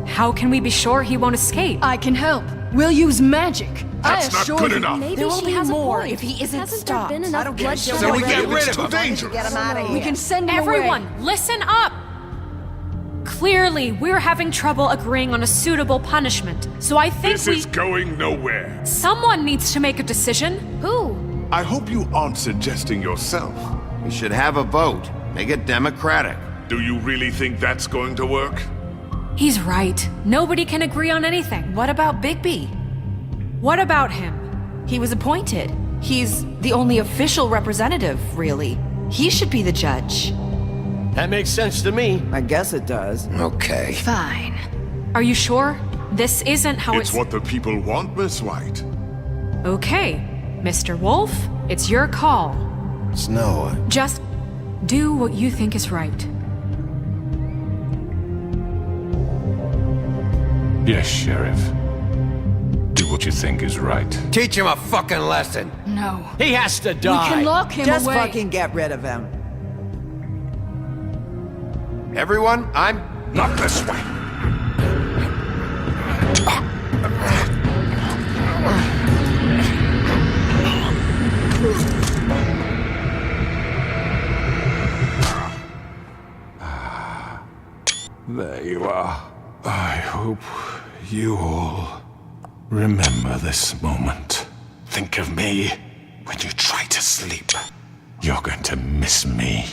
How can we be sure he won't escape? I can help. We'll use magic. That's not good enough. Maybe There will she be has more a point. if he isn't Hasn't stopped. there been enough bloodshed So we already? get rid of him. Too dangerous. Get him out of here. We can send him Everyone, away. listen up! Clearly, we're having trouble agreeing on a suitable punishment, so I think This is going nowhere. someone needs to make a decision. Who? I hope you aren't suggesting yourself. We should have a vote. Make it democratic. Do you really think that's going to work? He's right. Nobody can agree on anything. What about Bigby? What about him? He was appointed. He's the only official representative, really. He should be the judge. That makes sense to me. I guess it does. Okay. Fine. Are you sure? This isn't how It's what the people want, Miss White. Okay, Mr. Wolf, it's your call. Snow, Just do what you think is right. Yes, Sheriff. Do what you think is right. Teach him a fucking lesson. No. He has to We die. can lock him Just away. fucking get rid of him. everyone, I'm... Not this way. There you are. I hope you all remember this moment. Think of me when you try to sleep. You're going to miss me.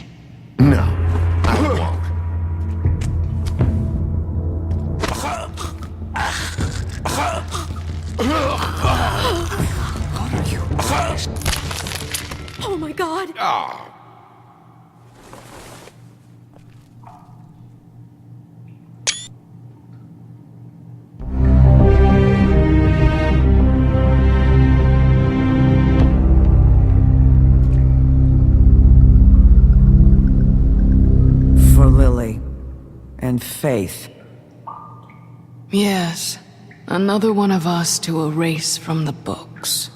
No, I won't. Oh my god. For Lily. And Faith. Yes. Another one of us to erase from the books.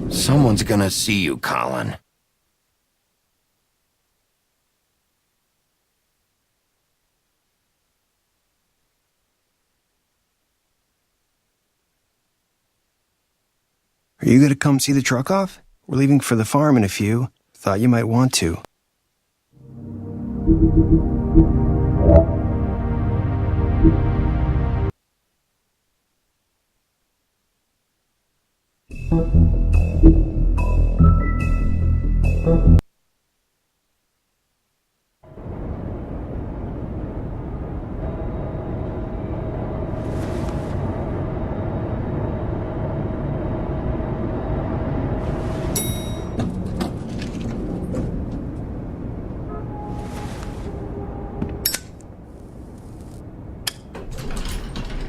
Someone's gonna see you, Colin. Are you gonna come see the truck off? We're leaving for the farm in a few. Thought you might want to.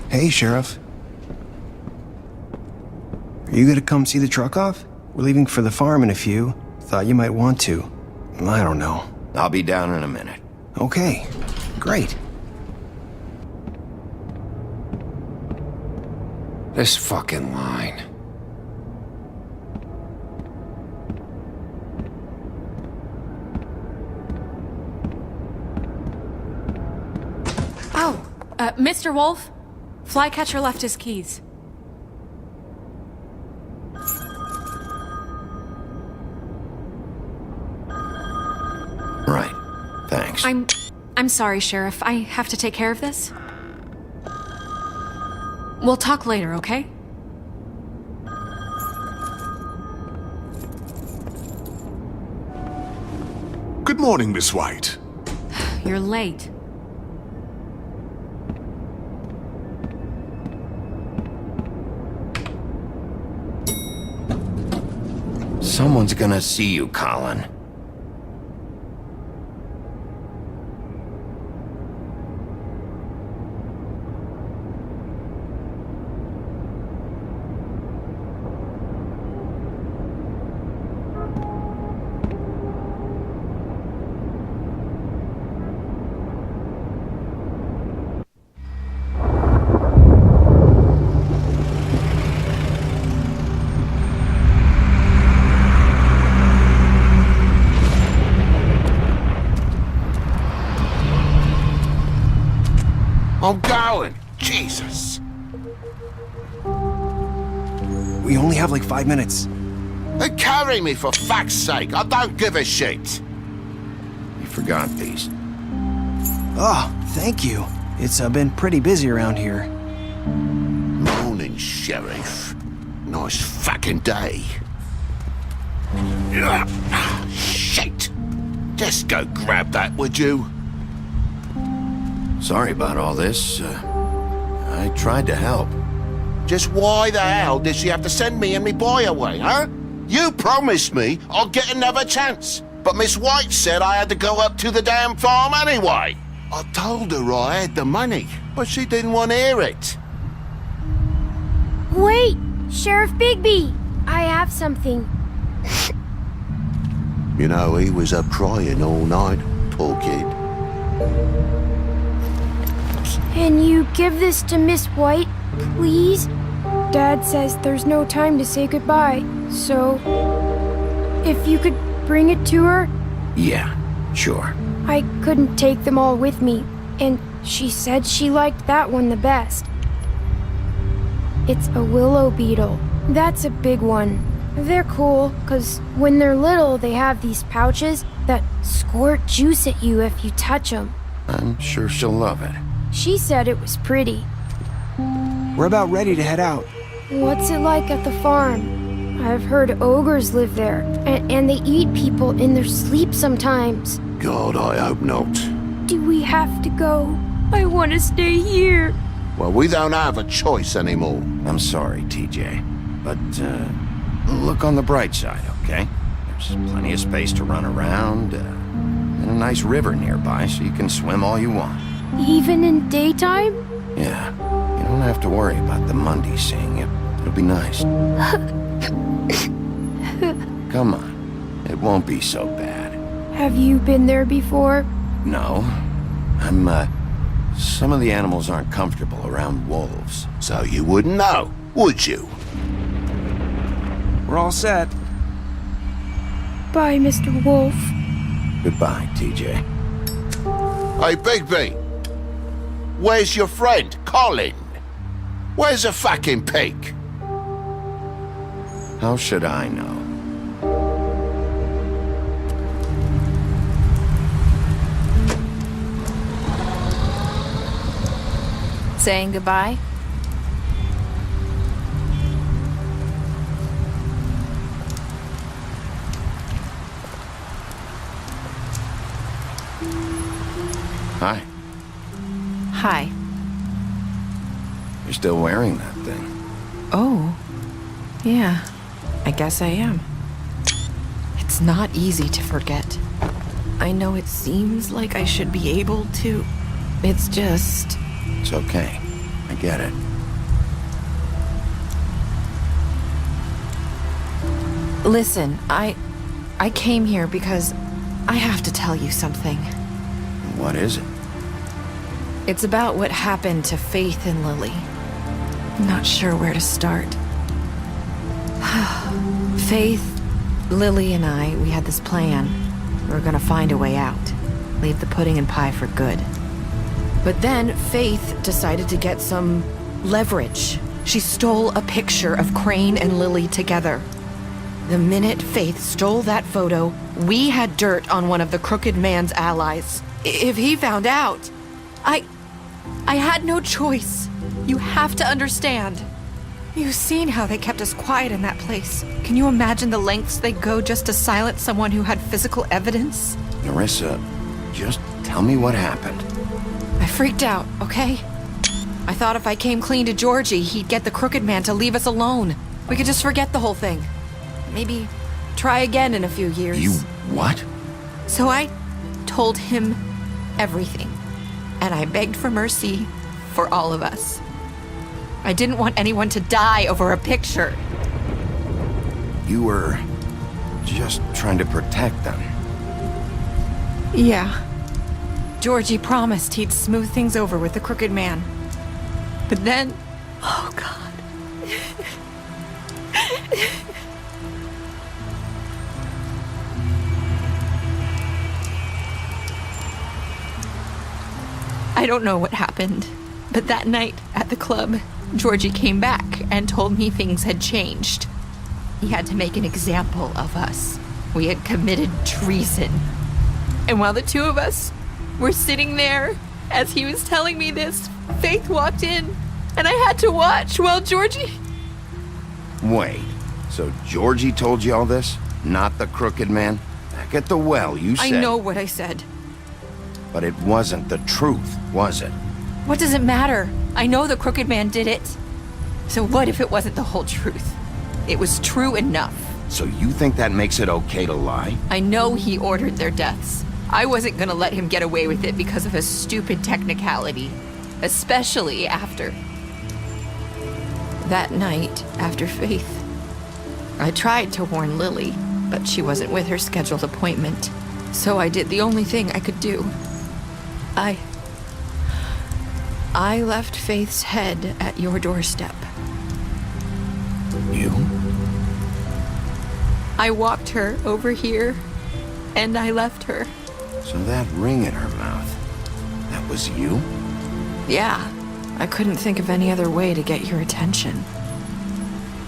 Hey, Sheriff. Are you gonna come see the truck off? We're leaving for the farm in a few. Thought you might want to. I don't know. I'll be down in a minute. Okay, great. This fucking line. Oh, Mr. Wolf, Flycatcher left his keys. Right. Thanks. I'm sorry, Sheriff. I have to take care of this. We'll talk later, okay? Good morning, Miss White. You're late. Someone's gonna see you, Colin. I'm going. Jesus. We only have like 5 minutes. Then carry me for fuck's sake. I don't give a shit. You forgot these. Oh, thank you. It's been pretty busy around here. Morning, Sheriff. Nice fucking day. Ugh, shit. Just go grab that, would you? Sorry about all this. I tried to help. Just why the hell did she have to send me and me boy away, huh? You promised me I'll get another chance. But Miss White said I had to go up to the damn farm anyway. I told her I had the money, but she didn't want to hear it. Wait! Sheriff Bigby! I have something. You know, he was up crying all night, poor kid. Can you give this to Miss White, please? Dad says there's no time to say goodbye, so if you could bring it to her? Yeah, sure. I couldn't take them all with me, and she said she liked that one the best. It's a willow beetle. That's a big one. They're cool, 'cause when they're little, they have these pouches that squirt juice at you if you touch them. I'm sure she'll love it. She said it was pretty. We're about ready to head out. What's it like at the farm? I've heard ogres live there, and they eat people in their sleep sometimes. God, I hope not. Do we have to go? I want to stay here. Well, we don't have a choice anymore. I'm sorry, TJ. But, look on the bright side, okay? There's plenty of space to run around, and a nice river nearby so you can swim all you want. Even in daytime? Yeah, you don't have to worry about the Mundy seeing you. It'll be nice. Come on, it won't be so bad. Have you been there before? No, some of the animals aren't comfortable around wolves. So you wouldn't know, would you? We're all set. Bye, Mr. Wolf. Goodbye, TJ. Hey, Bigby. Where's your friend, Colin? Where's the fucking pig? How should I know? Saying goodbye? Hi. Hi. You're still wearing that thing. Oh. Yeah. I guess I am. It's not easy to forget. I know it seems like I should be able to. It's just... It's okay. I get it. Listen, I came here because I have to tell you something. What is it? It's about what happened to Faith and Lily. I'm not sure where to start. Faith, Lily, and I, we had this plan. We were gonna find a way out. Leave the pudding and pie for good. But then Faith decided to get some leverage. She stole a picture of Crane and Lily together. The minute Faith stole that photo, we had dirt on one of the Crooked Man's allies. If he found out, I had no choice. You have to understand. You've seen how they kept us quiet in that place. Can you imagine the lengths they go just to silence someone who had physical evidence? Nerissa, just tell me what happened. I freaked out, okay? I thought if I came clean to Georgie, he'd get the Crooked Man to leave us alone. We could just forget the whole thing. Maybe try again in a few years. You what? So I told him everything. And I begged for mercy for all of us. I didn't want anyone to die over a picture. You were just trying to protect them. Yeah. Georgie promised he'd smooth things over with the Crooked Man. But then... Oh, God. I don't know what happened. But that night at the club, Georgie came back and told me things had changed. He had to make an example of us. We had committed treason. And while the two of us were sitting there, as he was telling me this, Faith walked in, and I had to watch while Georgie... Wait, so Georgie told you all this? Not the crooked man? Back at the well, you said... I know what I said. But it wasn't the truth, was it? What does it matter? I know the crooked man did it. So what if it wasn't the whole truth? It was true enough. So you think that makes it okay to lie? I know he ordered their deaths. I wasn't gonna let him get away with it because of a stupid technicality. Especially after... that night, after Faith. I tried to warn Lily, but she wasn't with her scheduled appointment. So I did the only thing I could do. I left Faith's head at your doorstep. You? I walked her over here, and I left her. So that ring in her mouth, that was you? Yeah. I couldn't think of any other way to get your attention.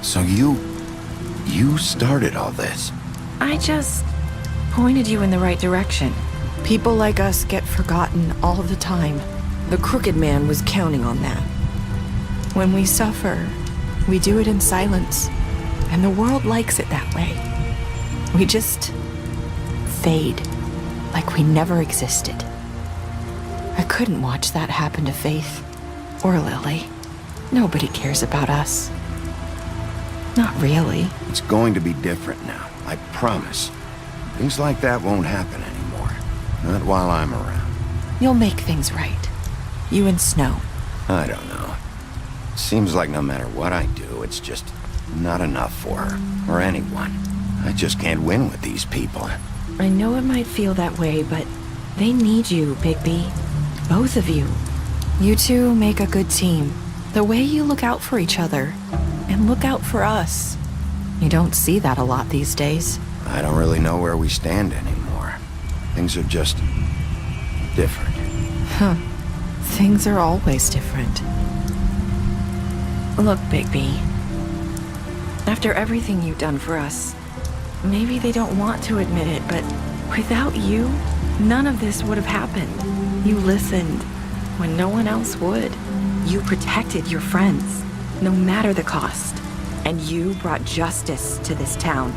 So you started all this? I just pointed you in the right direction. People like us get forgotten all the time. The crooked man was counting on that. When we suffer, we do it in silence, and the world likes it that way. We just fade, like we never existed. I couldn't watch that happen to Faith, or Lily. Nobody cares about us. Not really. It's going to be different now, I promise. Things like that won't happen anymore. Not while I'm around. You'll make things right. You and Snow. I don't know. Seems like no matter what I do, it's just not enough for her, or anyone. I just can't win with these people. I know it might feel that way, but they need you, Bigby. Both of you. You two make a good team. The way you look out for each other, and look out for us. You don't see that a lot these days. I don't really know where we stand anymore. Things are just different. Huh. Things are always different. Look, Bigby. After everything you've done for us, maybe they don't want to admit it, but without you, none of this would have happened. You listened when no one else would. You protected your friends, no matter the cost. And you brought justice to this town.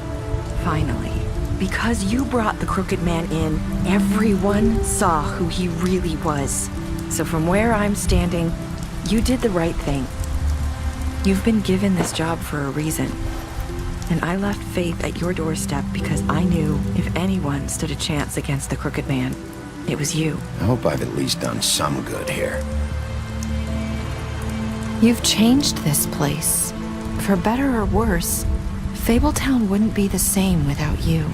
Finally. Because you brought the crooked man in, everyone saw who he really was. So from where I'm standing, you did the right thing. You've been given this job for a reason. And I left Faith at your doorstep because I knew if anyone stood a chance against the crooked man, it was you. I hope I've at least done some good here. You've changed this place. For better or worse, Fabletown wouldn't be the same without you.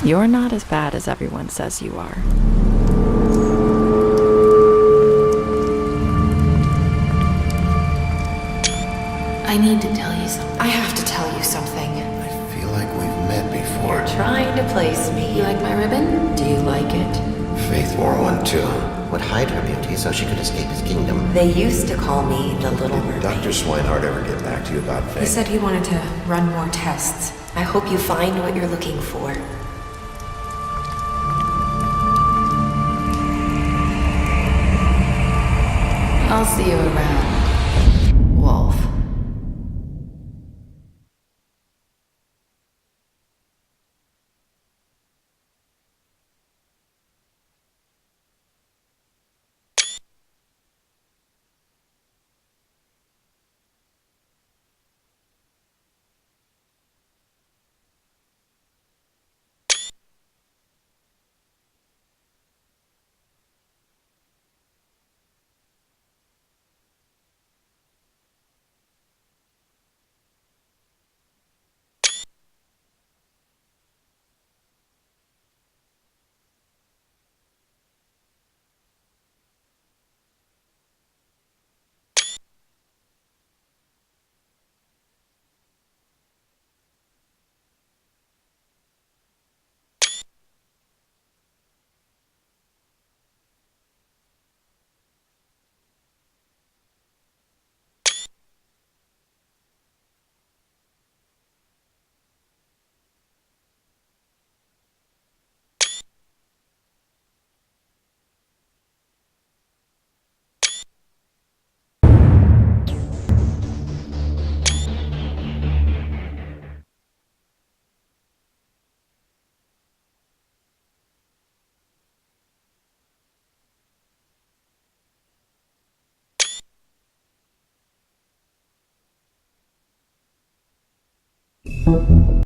You're not as bad as everyone says you are. I need to tell you something. I have to tell you something. I feel like we've met before. You're trying to place me. You like my ribbon? Do you like it? Faith wore one too. Would hide her beauty so she could escape his kingdom. They used to call me the Little Did Mermaid. Dr. Swinehart ever get back to you about Faith? He said he wanted to run more tests. I hope you find what you're looking for. I'll see you around, Wolf.